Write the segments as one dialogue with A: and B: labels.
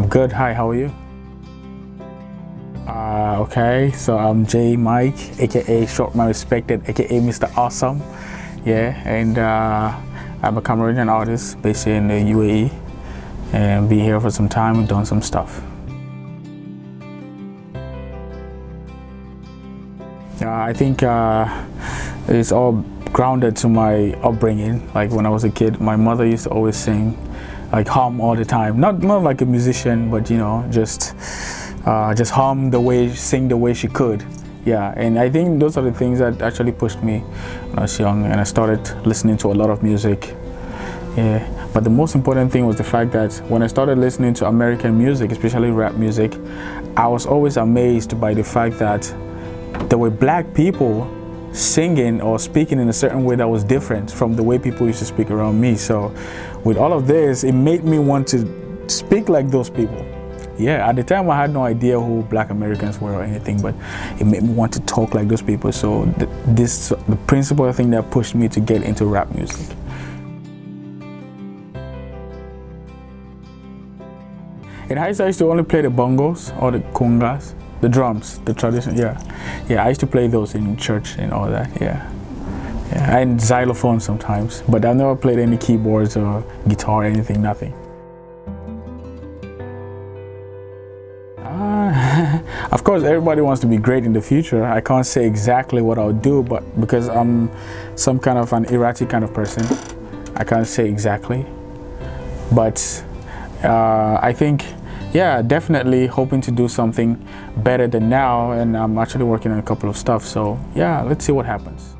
A: Good. Hi, how are you? Okay, so I'm J Mike, aka Short Man Respected, aka Mr. Awesome. Yeah, and I'm a Cameroonian artist based in the UAE and be here for some time and done some stuff. I think it's all grounded to my upbringing. Like when I was a kid, my mother used to always sing, like hum all the time. Not like a musician, but just hum the way, sing the way she could. Yeah, and I think those are the things that actually pushed me when I was young, and I started listening to a lot of music. Yeah, but the most important thing was the fact that when I started listening to American music, especially rap music, I was always amazed by the fact that there were black people singing or speaking in a certain way that was different from the way people used to speak around me. So with all of this, it made me want to speak like those people. Yeah, at the time I had no idea who black Americans were or anything, but it made me want to talk like those people. So the principal thing that pushed me to get into rap music. In high school, I used to only play the bongos or the congas, the drums, the tradition. Yeah, I used to play those in church and all that. Yeah, and xylophone sometimes, but I never played any keyboards or guitar or anything, nothing. Of course, everybody wants to be great in the future. I can't say exactly what I'll do, but because I'm some kind of an erratic kind of person, I can't say exactly. But I think, yeah, definitely hoping to do something better than now, and I'm actually working on a couple of stuff. So yeah, let's see what happens.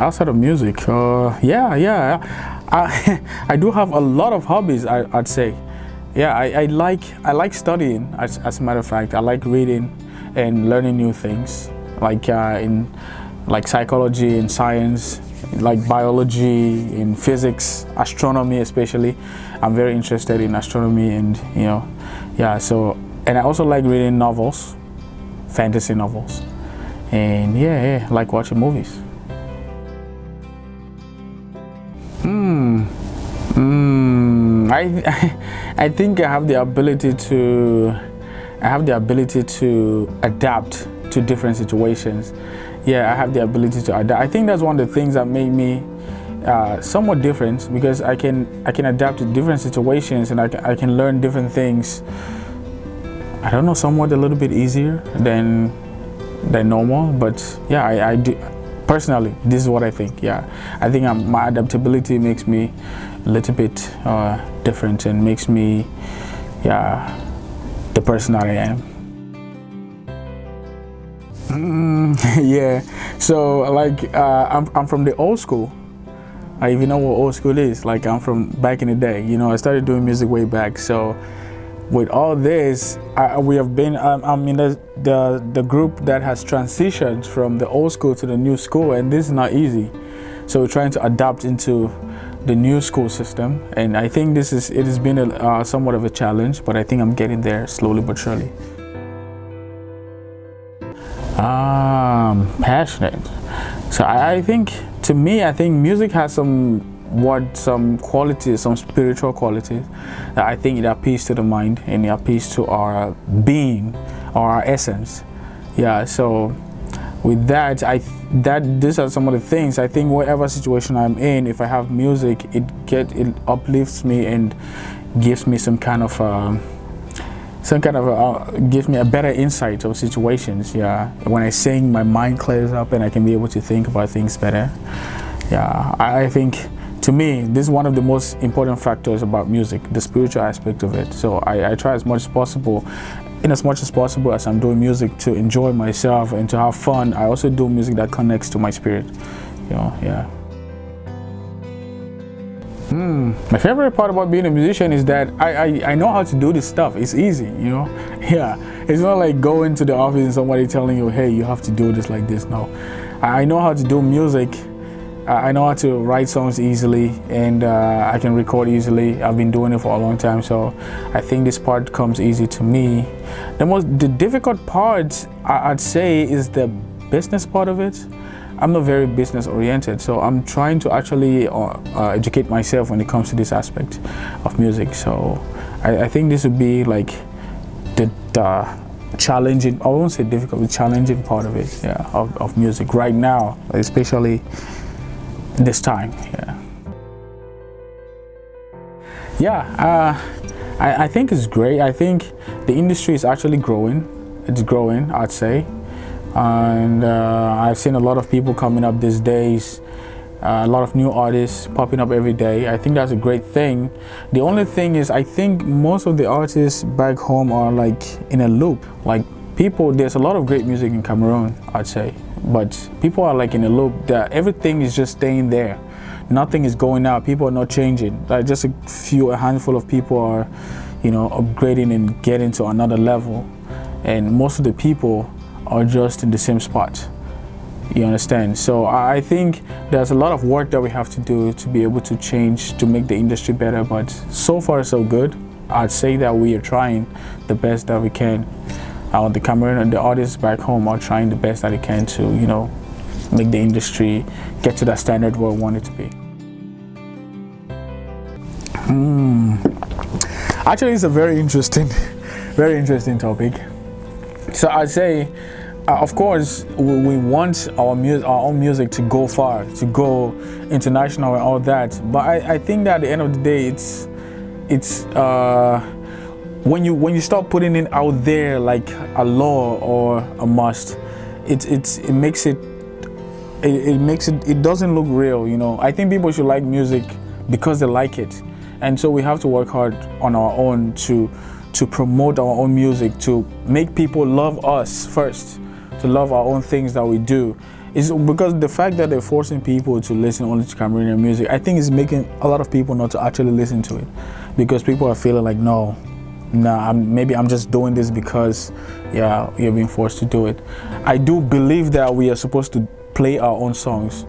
A: Outside of music, yeah, I do have a lot of hobbies. I'd say. Yeah, I like studying. As a matter of fact, I like reading and learning new things, like in psychology and science, like biology, in physics, astronomy especially. I'm very interested in astronomy, and yeah. So, and I also like reading novels, fantasy novels, and yeah, like watching movies. I think I have the ability to adapt to different situations. Yeah, I have the ability to adapt. I think that's one of the things that made me somewhat different, because I can adapt to different situations, and I can learn different things. I don't know, somewhat a little bit easier than normal, but yeah, I do. Personally, this is what I think. Yeah, I think my adaptability makes me a little bit different and makes me, the person that I am. Yeah. So like, I'm from the old school. I even know what old school is. Like, I'm from back in the day. I started doing music way back. So with all this, we have been, I'm in the group that has transitioned from the old school to the new school, and this is not easy. So we're trying to adapt into the new school system, and I think it has been somewhat of a challenge, but I think I'm getting there slowly but surely. Passionate. So I think, to me, I think music has some qualities, some spiritual qualities that I think it appeals to the mind, and it appeals to our being or our essence. Yeah, so with that, these are some of the things. I think whatever situation I'm in, if I have music, it uplifts me and gives me gives me a better insight of situations. Yeah, when I sing, my mind clears up and I can be able to think about things better. Yeah, I think, to me, this is one of the most important factors about music, the spiritual aspect of it. So I try as much as possible as I'm doing music, to enjoy myself and to have fun. I also do music that connects to my spirit. Yeah. My favorite part about being a musician is that I know how to do this stuff. It's easy, Yeah, it's not like going to the office and somebody telling you, hey, you have to do this like this. No, I know how to do music. I know how to write songs easily, and I can record easily. I've been doing it for a long time, so I think this part comes easy to me. The difficult part, I'd say, is the business part of it. I'm not very business oriented, so I'm trying to actually educate myself when it comes to this aspect of music. So I think this would be like the challenging, I won't say difficult, but challenging part of it, yeah, of music right now, especially this time, yeah. Yeah, I think it's great. I think the industry is actually growing. It's growing, I'd say. And I've seen a lot of people coming up these days, a lot of new artists popping up every day. I think that's a great thing. The only thing is, I think most of the artists back home are like in a loop. Like people, there's a lot of great music in Cameroon, I'd say, but people are like in a loop that everything is just staying there. Nothing is going out. People are not changing. Like just a handful of people are, you know, upgrading and getting to another level. And most of the people are just in the same spot. You understand? So I think there's a lot of work that we have to do to be able to change, to make the industry better. But so far, so good. I'd say that we are trying the best that we can. The Cameroon and the artists back home are trying the best that they can to, you know, make the industry get to that standard where we want it to be. Actually, it's a very interesting topic. So I'd say, of course, we want our own music to go far, to go international and all that. But I think that at the end of the day, it's when you start putting it out there like a law or a must, it makes it doesn't look real. You know, I think people should like music because they like it, and so we have to work hard on our own to promote our own music, to make people love us first, to love our own things that we do. Is because the fact that they're forcing people to listen only to Cameroonian music, I think is making a lot of people not to actually listen to it, because people are feeling like, maybe I'm just doing this because, yeah, you're being forced to do it. I do believe that we are supposed to play our own songs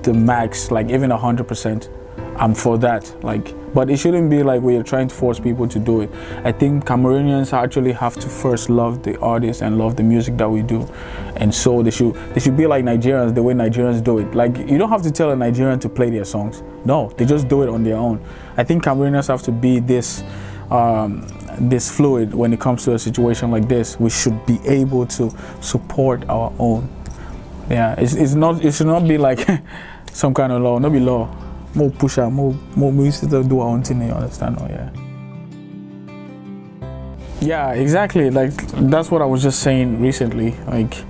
A: the max, like even 100%. I'm for that, like, but it shouldn't be like we are trying to force people to do it. I think Cameroonians actually have to first love the artists and love the music that we do, and so they should be like Nigerians, the way Nigerians do it. Like, you don't have to tell a Nigerian to play their songs. No, they just do it on their own. I think Cameroonians have to be this fluid when it comes to a situation like this. We should be able to support our own. Yeah, it should not be like some kind of law. Not be law. More pusher, more we used to do our own thing. You understand? Oh, yeah. Yeah, exactly. Like, that's what I was just saying recently. Like,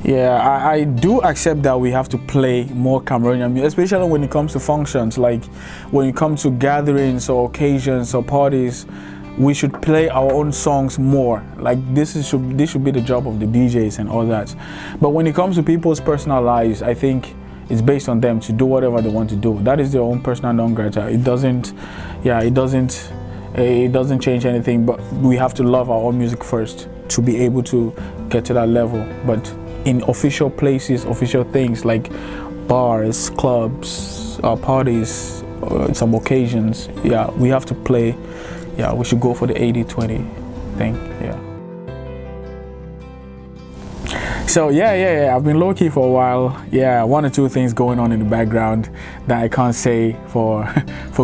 A: yeah, I do accept that we have to play more Cameroonian music, especially when it comes to functions. Like, when it comes to gatherings or occasions or parties, we should play our own songs more. Like, this should be the job of the DJs and all that. But when it comes to people's personal lives, I think it's based on them to do whatever they want to do. That is their own personal non grata. It doesn't change anything, but we have to love our own music first to be able to get to that level. But in official places, official things like bars, clubs, parties, some occasions, yeah, we have to play. Yeah, we should go for the 80-20 thing. Yeah. So yeah, I've been low-key for a while. Yeah, one or two things going on in the background that I can't say for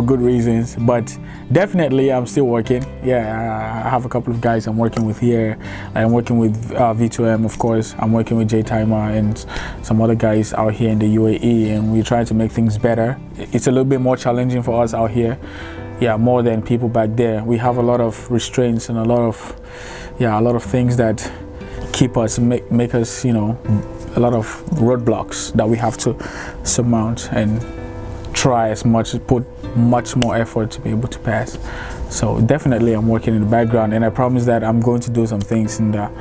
A: good reasons, but definitely I'm still working. Yeah, I have a couple of guys I'm working with here. I'm working with V2M, of course. I'm working with J Timer and some other guys out here in the UAE, and we're trying to make things better. It's a little bit more challenging for us out here. Yeah, more than people back there. We have a lot of restraints and a lot of things that keep us, make us, you know, a lot of roadblocks that we have to surmount and put much more effort to be able to pass. So definitely I'm working in the background, and I promise that I'm going to do some things in the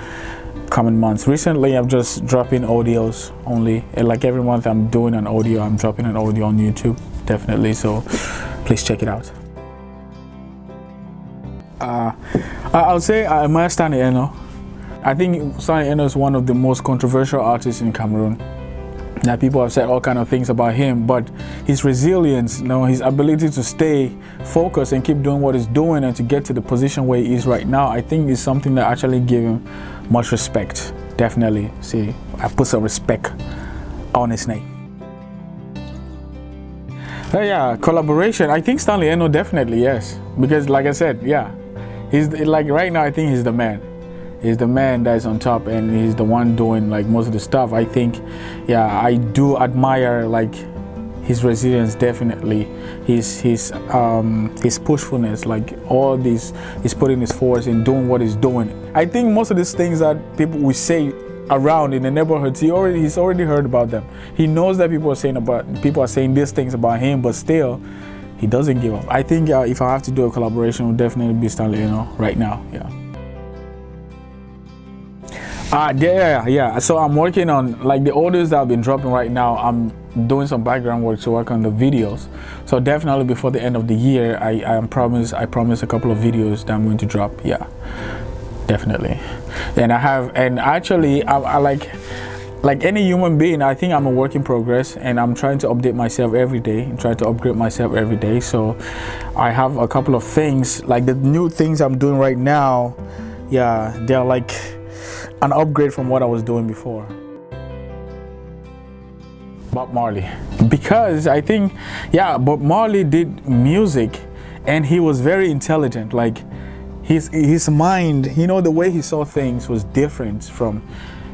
A: coming months. Recently I'm just dropping audios only, and like every month I'm doing an audio, I'm dropping an audio on YouTube, definitely, so please check it out. I'll say I admire Stanley Eno. I think Stanley Eno is one of the most controversial artists in Cameroon. Now, people have said all kind of things about him, but his resilience, you know, his ability to stay focused and keep doing what he's doing and to get to the position where he is right now, I think is something that actually gives him much respect. Definitely. See, I put some respect on his name. Yeah, collaboration. I think Stanley Eno definitely, yes, because like I said, yeah, he's like right now. I think he's the man. He's the man that's on top, and he's the one doing like most of the stuff. I think, yeah, I do admire like his resilience, definitely. His pushfulness, like all this, he's putting his force in doing what he's doing. I think most of these things that people we say around in the neighborhoods, he's already heard about them. He knows that people are saying these things about him, but still he doesn't give up. I think if I have to do a collaboration, it would definitely be Stanley, right now. Yeah. So I'm working on like the audios that I've been dropping right now. I'm doing some background work to work on the videos. So definitely before the end of the year, I promise a couple of videos that I'm going to drop. Yeah, definitely. And actually I like any human being, I think I'm a work in progress, and I'm trying to update myself every day and try to upgrade myself every day. So I have a couple of things, like the new things I'm doing right now. Yeah, they're like an upgrade from what I was doing before. Bob Marley, because I think, yeah, Bob Marley did music, and he was very intelligent. Like his mind, the way he saw things was different from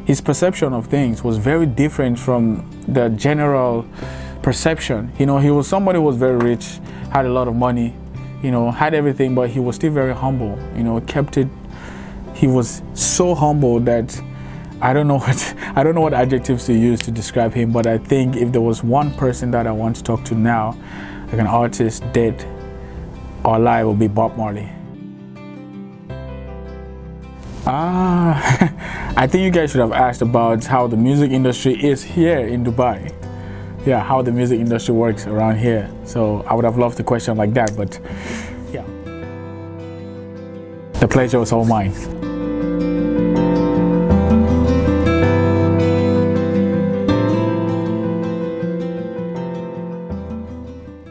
A: his perception of things was very different from the general perception. He was somebody who was very rich, had a lot of money, had everything, but he was still very humble. Kept it. He was so humble that I don't know what adjectives to use to describe him, but I think if there was one person that I want to talk to now, like an artist dead or alive, would be Bob Marley. I think you guys should have asked about how the music industry is here in Dubai. Yeah, how the music industry works around here. So I would have loved a question like that, but yeah. The pleasure was all mine.